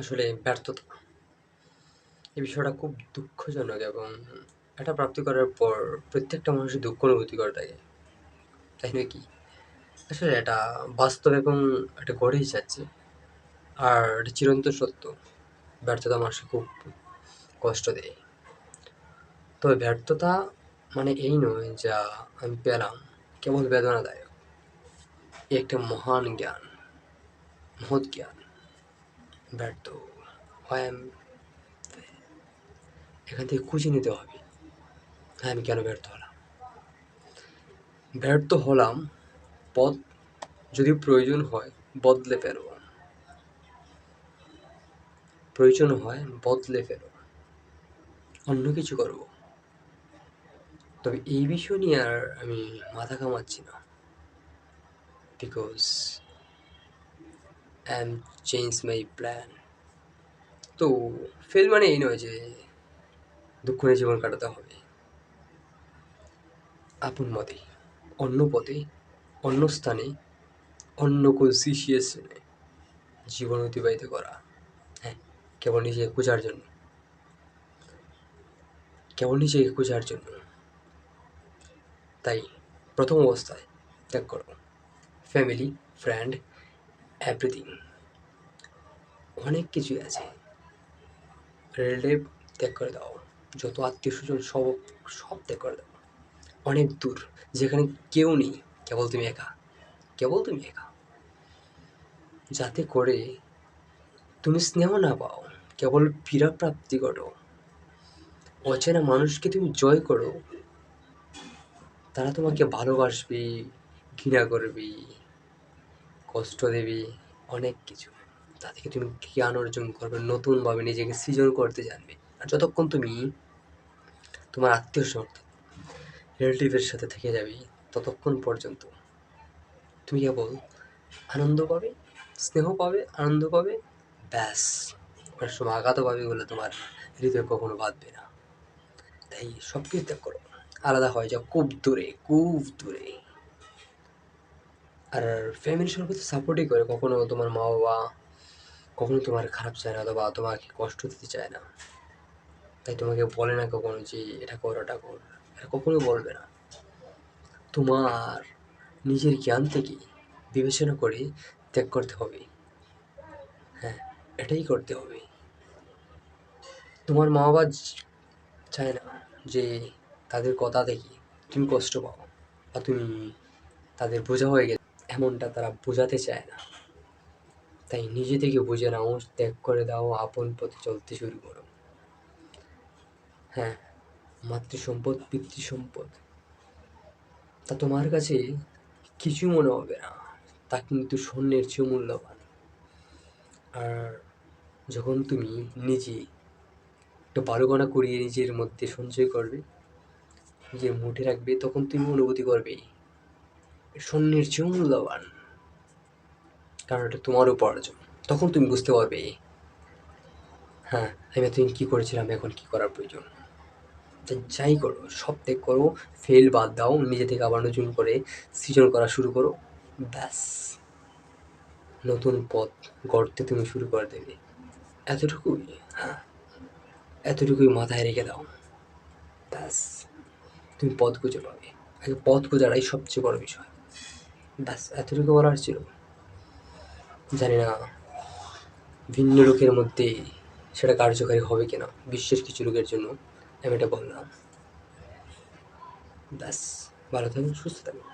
আসলে ব্যর্থতা এই বিষয়টা খুব দুঃখজনক এবং এটা প্রাপ্তি করার পর প্রত্যেকটা মানুষই দুঃখ অনুভূতি করে থাকে, তাই নয় কি? আসলে এটা বাস্তব এবং এটা ঘটেই যাচ্ছে। আর এটা চিরন্তন সত্য, ব্যর্থতা মানুষকে খুব কষ্ট দেয়। তবে ব্যর্থতা মানে এই নয় যা আমি পেলাম কেবল বেদনাদায়ক। এ একটা মহান জ্ঞান, মহৎ জ্ঞান। ব্যর্থ হয় আমি, এখান থেকে খুঁজে নিতে হবে, হ্যাঁ আমি কেন ব্যর্থ হলাম। ব্যর্থ হলাম, পথ যদি প্রয়োজন হয় বদলে ফেলো, প্রয়োজন হয় বদলে ফেলো, অন্য কিছু করবো। তবে এই বিষয় নিয়ে আর আমি মাথা ঘামাচ্ছি না, because I am change my plan. তো ফেল মানে এই নয় যে দুঃখ নিয়ে জীবন কাটাতে হবে। আপন মতে, অন্য পথে, অন্য স্থানে, অন্য কোনো সিচুয়েশনে জীবন অতিবাহিত করা, হ্যাঁ, কেবল নিজেকে খোঁজার জন্য, কেবল নিজেকে খোঁজার জন্য। তাই প্রথম অবস্থায় ত্যাগ করো ফ্যামিলি, ফ্রেন্ড, এভরিথিং। অনেক কিছুই আছে, রিলেটিভ ত্যাগ করে দাও, যত আত্মীয় স্বজন সব সব ত্যাগ করে দাও। অনেক দূর, যেখানে কেউ নেই, কেবল তুমি একা, কেবল তুমি একা। যাতে করে তুমি স্নেহ না পাও, কেবল পীড়া প্রাপ্তি করো। অচেনা মানুষকে তুমি জয় করো, তারা তোমাকে ভালোবাসবে, ঘৃণা করবে, কষ্ট দেবে, অনেক কিছু। তা থেকে তুমি জ্ঞান অর্জন করবে, নতুনভাবে নিজেকে সৃজন করতে জানবে। আর যতক্ষণ তুমি তোমার আত্মীয় স্বার্থ রিলেটিভের সাথে থেকে যাবে, ততক্ষণ পর্যন্ত তুমি কেবল আনন্দ পাবে, স্নেহ পাবে, আনন্দ পাবে, ব্যাস। অনেক সময় আঘাতও পাবে বলে তোমার হৃদয় কখনো বাঁধবে না। তাই সব কিছু ত্যাগ করো, আলাদা হয়ে যাও খুব দূরে, খুব দূরে। আর ফ্যামিলি সর্বদা সাপোর্টই করে, কখনো তোমার মা বাবা কখনো তোমার খারাপ চায় না, অথবা তোমাকে কষ্ট দিতে চায় না। তাই তোমাকে বলে না কখনো যে এটা কর ওটা কর, এটা কখনো বলবে না। তোমার নিজের জ্ঞান থেকে বিবেচনা করে ত্যাগ করতে হবে, হ্যাঁ, এটাই করতে হবে। তোমার মা বাবা চায় না যে তাদের কথা থেকে তুমি কষ্ট পাও বা তুমি তাদের বোঝা হয়ে গেছে, এমনটা তারা বোঝাতে চায় না। তাই নিজে থেকে বুঝে নাও, ত্যাগ করে দাও, আপন পথে চলতে শুরু করো। হ্যাঁ, মাতৃসম্পদ, পিতৃসম্পদ, তা তোমার কাছে কিছু মনে হবে না, তা কিন্তু স্বর্ণের চেয়েও মূল্যবান। আর যখন তুমি নিজে একটা ভালো কণা কুড়িয়ে নিজের মধ্যে সঞ্চয় করবে, নিজের মুঠে রাখবে, তখন তুমি অনুভূতি করবে স্বর্ণের চেয়েও মূল্যবান, কারণ এটা তোমার উপার্জন। তখন তুমি বুঝতে পারবে, হ্যাঁ আমি এতদিন কী করেছিলাম, এখন কী করার প্রয়োজন। তাই যাই করো সব ত্যাগ করো, ফেল বাদ দাও, নিজে থেকে আবার নতুন করে সৃজন করা শুরু করো, ব্যাস, নতুন পথ গড়তে তুমি শুরু করে দেবে। এতটুকুই, হ্যাঁ, এতটুকুই মাথায় রেখে দাও, ব্যাস, তুমি পথ খুঁজে পাবে। আগে পথ খোঁজাটাই সবচেয়ে বড় বিষয়, ব্যাস এতটুকু বলার ছিল। জানি না ভিন্ন লোকের মধ্যে সেটা কার্যকারী হবে কিনা, বিশ্বের কিছু লোকের জন্য আমি এটা বললাম। ব্যাস, ভালো থাকুন, সুস্থ থাকুন।